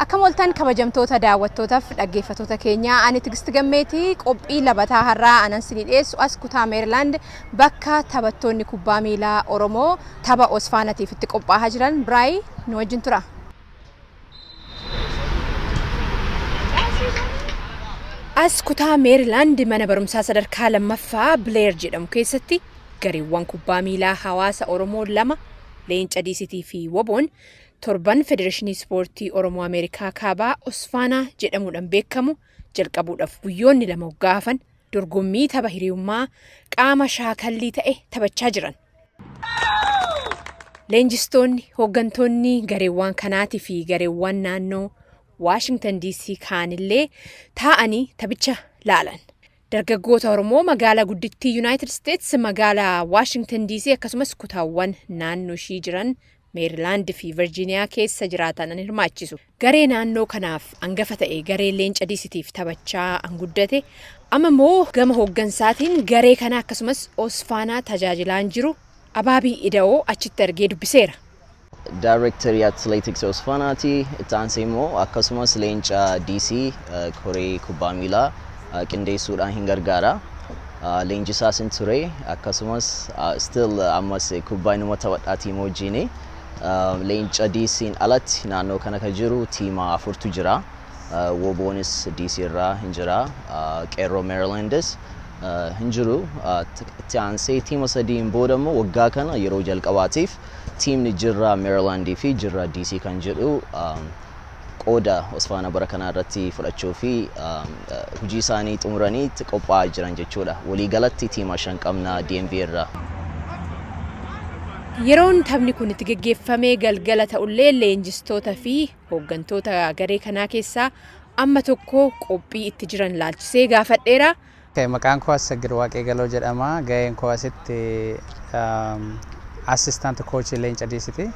Akka moltan kabajamtoota daawwattootaaf dhaggeeffattoota keenya ani Tigist Gammeetii qophii labataa har'aa anan sinii dhiyeessu as kutaa Meerilaand bakka taphattoonni kubbaa miilaa Oromoo tapha Osfaanaatiif itti qophaa'aa jiran Biraay nu wajjin tura. As kutaa Meerilaand mana barumsaa sadarkaa lammaffaa Bileer jedhamu keessatti gareewwan kubbaa miilaa hawaasa Oromoo lama Leenca Diisitii fi Woboon torban Federeeshinii Ispoortii Oromoo Ameerikaa kaabaa Osfaanaa jedhamuudhaan beekamu jalqabuudhaaf guyyoonni lama gaafan dorgommii tapha hiriyummaa qaama shaakallii ta'e taphachaa jiran. Leenjistoonni, hooggantoonni gareewwan kanaatii fi gareewwan naannoo Washington DC kaanillee taa'anii taphicha laalan. Dargaggoota Oromoo magaalaa guddittii United States magaalaa Washington DC akkasumas kutaawwan naannoo ishii jiran Meerilaand fi Virgiiniyaa keessa jiraatan hirmaachisu. Garee naannoo kanaaf hangafa ta'e garee Leenca Diisitiif taphachaa guddate amma immoo gama hooggansaatiin garee kana akkasumas Osfaanaa tajaajilaa jiru Abaabii Ida'oo achitti argee dubbiseera. Directory Athletics Osfaanaati itti aansee immoo akkasumas Leenca DC koree kubbaa miilaa qindeessuudhaan hin gargaara. Leenjisaa sin ture akkasumas still ammas kubbaa inuma taphadhaatii wajjin Leenca DC'n alatti naannoo kana kan jiru tiima afurtu jira. Woboonis DC irraa hin jira. Qeerroo Meerilaandis hin jiru. Itti aansee tiima sadiin booda immoo waggaa kana yeroo jalqabaatiif tiimni jirra Meerilaandii fi jirra DC kan jedhu qooda Osfaanaa bara kana irratti fudhachuu fi hojii isaanii xumuranii qophaa'aa jiran jechuudha. Waliigalatti tiima 5 qabna DMV irraa. Yeroon taphni kun itti gaggeeffamee galgala ta'ullee leenjistoota fi hooggantoota garee kanaa keessaa amma tokko qophii itti jiran laalchisee gaafadheera. Maqaan koo Assagir Waaqeegaloo jedhama. Gaheen koo asitti assistant coach Leenca Diisiti.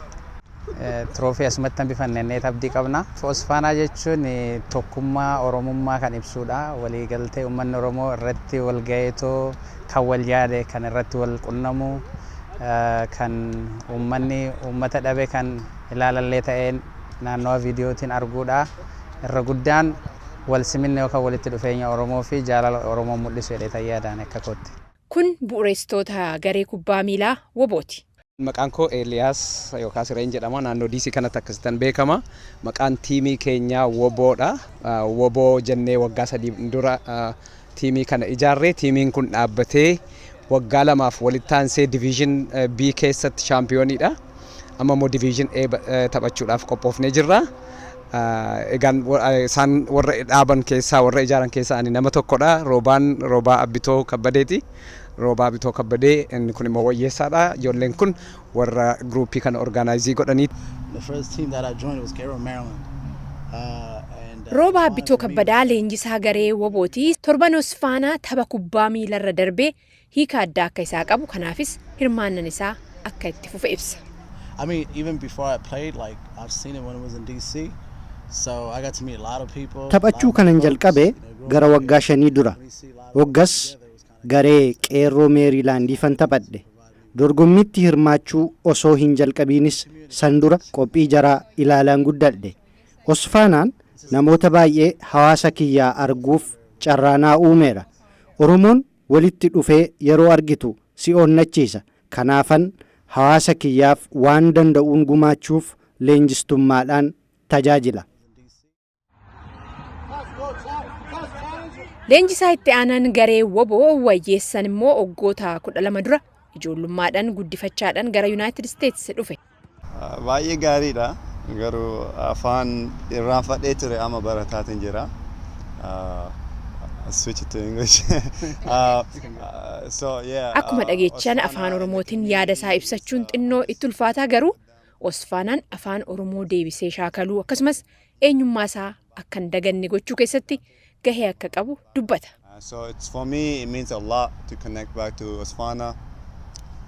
Troofii asumatti hambifannee abdii qabna. Osfaanaa jechuun tokkummaa Oromummaa kan ibsudha. Waliigaltee uummanni Oromoo irratti wal gaheetoo kan wal yaade kan irratti wal qunnamu kan uummanni uummata dhabe kan ilaalallee ta'een naannoo viidiyootiin arguudha. Irra guddaan wal siminne yookaan walitti dhufeenya Oromoo fi jaalala Oromoo mul'isu jedhee yaadaan akka kootti. Kun bu'uureessitoota garee kubbaa miilaa Wobooti. Maqaan koo Eeliyaas yookaas Reen jedhama. Naannoo DC kanatti akkasitti beekama. Maqaan tiimii keenyaa Woboodha. Woboo jennee waggaa 3 dura tiimii kana ijaarree tiimiin kun dhaabbatee waggaa 2 walitti aansee diviizhin B keessatti shaampiyooniidha. Amma immoo diviizhin A taphachuudhaaf qophoofnee jirra. Egaan isaan warra dhaaban keessaa warra ijaaran keessaa ani nama tokkodha. Roobaa Abbitoo Kabbadeeti. Roobaa Abbitoo Kabbadee inni kun immoo wayyeessaadha. Ijoolleen kun warra gruupii kana orgaanaayizii godhanii. Roobaa Abbitoo Kabbadaa leenjisaa garee Wobooti. Torban Osfaanaa tapha kubbaa miilarra darbee hiika addaa akka isaa qabu kanaafis hirmaannan isaa akka itti fufe ibsa. I mean, even before I played, like I've seen it when it was in DC, so I got to meet a lot of people. Taphachuu kanan jalqabe gara waggaa 5 dura. Waggas garee qeerroo Meerilaandiifan taphadhe. Dorgommiitti hirmaachuu osoo hin jalqabiinis san dura qophii jaraa ilaalaan guddadhe. Osfaanaan namoota baay'ee hawaasa kiyyaa arguuf carraanaa uumeera. Oromoon walitti dhufee yeroo argitu si onnachiisa. Kanaafan hawaasa kiyyaaf waan danda'uun gumaachuuf leenjistummaadhaan tajaajila. Leenjisaa itti aanan garee Woboo wayyeessan immoo waggoota 12 dura ijoollummaadhaan guddifachaadhaan gara United States dhufe. Baay'ee gaariidha. Garuu afaan irraanfadhee ture amma barataatiin jira. Switch to English. Akkuma dhageechaan afaan Oromootiin yaada isaa ibsachuun xinnoo itti ulfaataa garuu Osfaanaan afaan Oromoo deebisee shaakaluu akkasumas eenyummaa isaa akka hin daganne gochuu keessatti gahee akka qabu dubbata. So it's for me it means a lot to connect back to Osfaanaa,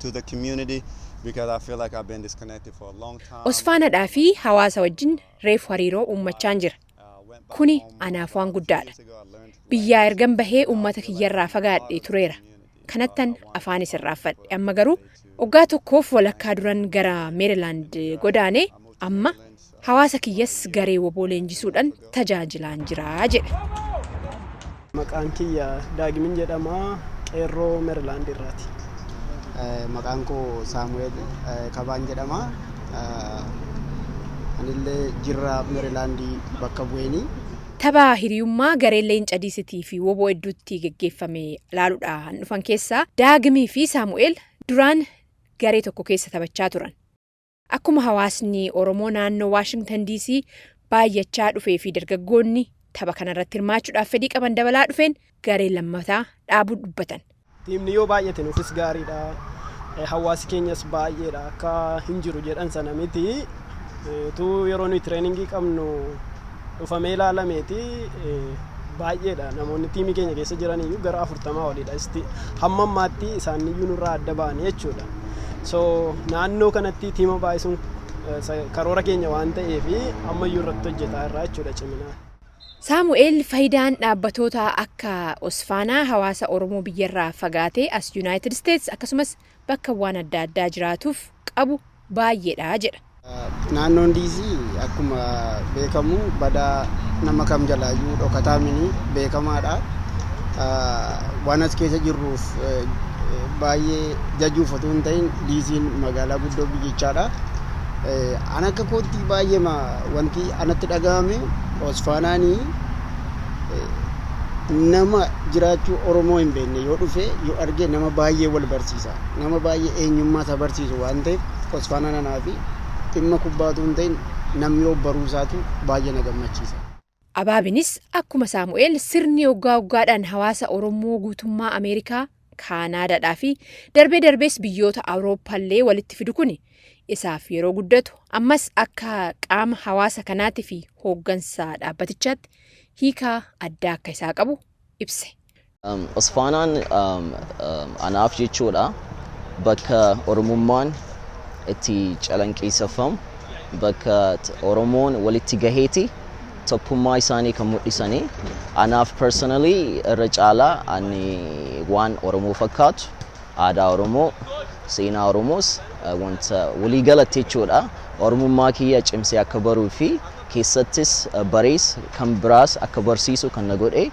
to the community because I feel like I've been disconnected for a long time. Osfaanaadhaa fi hawaasa wajjin reefu hariiroo uummachaan jira. Kuni anaaf waan guddaadha. Biyyaa ergan bahee uummata kiyyarraa fagaadhee tureera. Kanattan afaan isirraafadhe. Amma garuu waggaa tokkoof walakkaa duran gara Meerilaand godaanee amma hawaasa kiyyas garee woboo leenjisuudhaan tajaajilaan jiraa jedhe. Maqaan kiyya Daagimin jedhama, qeerroo Meerilaand irraati. Maqaan koo Saamu'eel Kabaan jedhama. Anillee jirra Meerilaandii bakka bu'eenii. Tapha hiriyummaa garee leenca diisitii fi woboo hedduutti geggeeffame ilaaluudhaan dhufan keessaa Daagimii fi Saamu'eel duraan garee tokko keessa taphachaa turan. Akkuma hawaasni Oromoo naannoo Waashingtan DC baay'achaa dhufee fi dargaggoonni tapha kanarratti hirmaachuudhaaf fedhii qaban dabalaa dhufeen garee lammataa dhaabuu dubbatan. Tiimni yoo baay'ate nuufis gaariidha. Hawaasi keenyas baay'eedha. Akka hin jiru jedhan sana miti. Tu yeroo nuyi tireeningii qabnu dhufamee ilaalameeti baay'eedha. Namoonni tiimii keenya keessa jiran iyyuu gara 40 olidha. Hamma ammaatti isaan iyyuu nurraa adda ba'anii jechuudha. So naannoo kanatti tiima baay'isuun karoora keenya waan ta'eef ammayyuu irratti hojjetaa irraa jechuudha ciminaa. Saamu'eel faayidaan dhaabbatoota akka Osfaanaa hawaasa Oromoo biyyarraa fagaatee as Yuunaayitid Isteets akkasumas bakka waan adda addaa jiraatuuf qabu baay'eedha jedha. Naannoon DC akkuma beekamu badaa nama kam jalaayyuu dhokataa mini beekamaadha. Waan as keessa jirruuf baay'ee jajuuf otoo hin ta'in DC'n magaalaa guddoo biyyichaadha. An akka kootti baay'ee wanti anatti dhaga'ame Osfaanaanii nama jiraachuu Oromoo hin beekne yoo dhufe yoo arge nama baay'ee wal barsiisa. Nama baay'ee eenyummaa isa barsiisu waan ta'eef Osfaanaan anaa fi dhimma kubbaatu hin ta'in namni yoo baruusaatu baay'ee na gammachiisa. Abaabinis akkuma Saamu'eel sirni waggaadhaan hawaasa Oromoo guutummaa Ameerikaa, Kaanaadaadhaa fi darbees biyyoota Awurooppaallee walitti fidu kuni isaaf yeroo guddatu ammas akka qaama hawaasa kanaatti fi hooggansa dhaabbatichaatti hiikaa addaa akka isaa qabu ibse. Osfaanaan anaaf jechuudha bakka Oromummaan itti calanqisafamu bakka Oromoon walitti gaheeti tokkummaa isaanii kan mul'isanii anaaf personally irra caalaa ani waan Oromoo fakkaatu aadaa Oromoo seenaa Oromoos wanta waliigalatti jechuudha Oromummaa kiyya cimsee akka baruu fi keessattis barees kan biraas akka barsiisu kan na godhe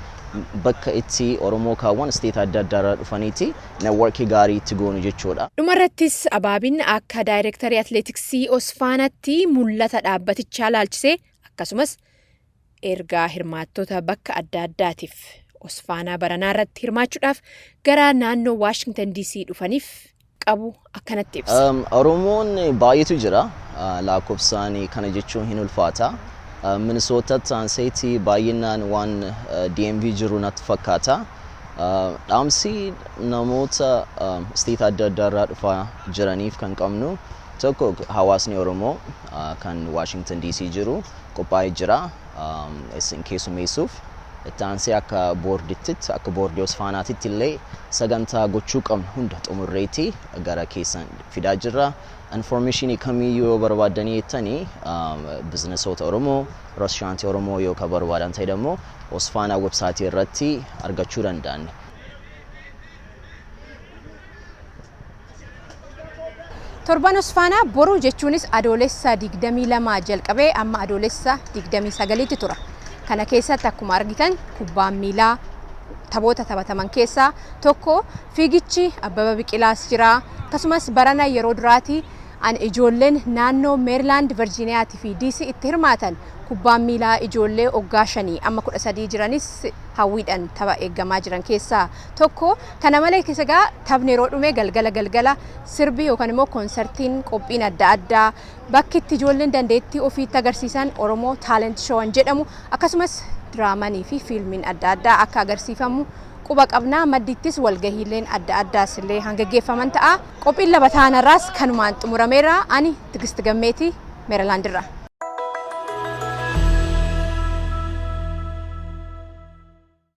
bakka itti Oromoo kaawwan isteeta adda addaarraa dhufaniiti networkii gaarii itti goonu jechuudha. Dhumarrattis Abaabin akka daayirektarii atileetiksii Osfaanaatti mul'ata dhaabbatichaa laalchisee akkasumas ergaa hirmaattota bakka adda addaatiif Osfaanaa baranaa irratti hirmaachuudhaaf gara naannoo Waashingtan DC dhufaniif qabu akkanatti ibsa. Oromoon baay'eetu jira. Lakkoofsaan kana jechuun hin ulfaata. Minnesotatti aanseetti baay'inaan waan DMV jiru natti fakkaata. Dhaamsi namoota isteeta adda addaarraa dhufaa jiraniif kan qabnu tokko hawaasni Oromoo kan Washington DC jiru qophaa'ee jira. Isin keessummeessuuf itti aansee akka boordittitti akka boordii Osfaanaatitti illee sagantaa gochuu qabnu hunda xumurreetii gara keessan fidaa jirra. Informationii kamiyyuu yoo barbaadanii jettanii bizinesoota Oromoo, restoraantii Oromoo yoo ka barbaadan ta'e immoo Osfaanaa websaayitii irratti argachuu danda'an. Torban Osfaanaa boruu jechuunis adoolessa 22 jalqabee amma adoolessa 29tti tura. Kana keessatti akkuma argitan kubbaan miilaa taphoota taphataman keessaa tokko fiigichi Abbaba Biqilaas jira. Akkasumas barana yeroo duraati an ijoolleen naannoo Meerilaand, Virgiiniyaatii fi DC itti hirmaatan kubbaan miilaa ijoollee waggaa 5 amma 13 jiranis hawwiidhaan tapha eeggamaa jiran keessaa tokko. Kana malees egaa taphni yeroo dhume galgala sirbi yookaan immoo konsertiin qophiin adda addaa bakki itti ijoolleen dandeettii ofiitti agarsiisan Oromoo Talent Show jedhamu akkasumas diraamanii fi fiilmiin adda addaa akka agarsiifamu quba qabnaa. Maddittis walgahiileen adda addaas illee hangaggeeffaman ta'a. Qophiin labataa kanarraas kanumaan xumurameera. Ani Tigist Gammeetii Meerilaandirraa.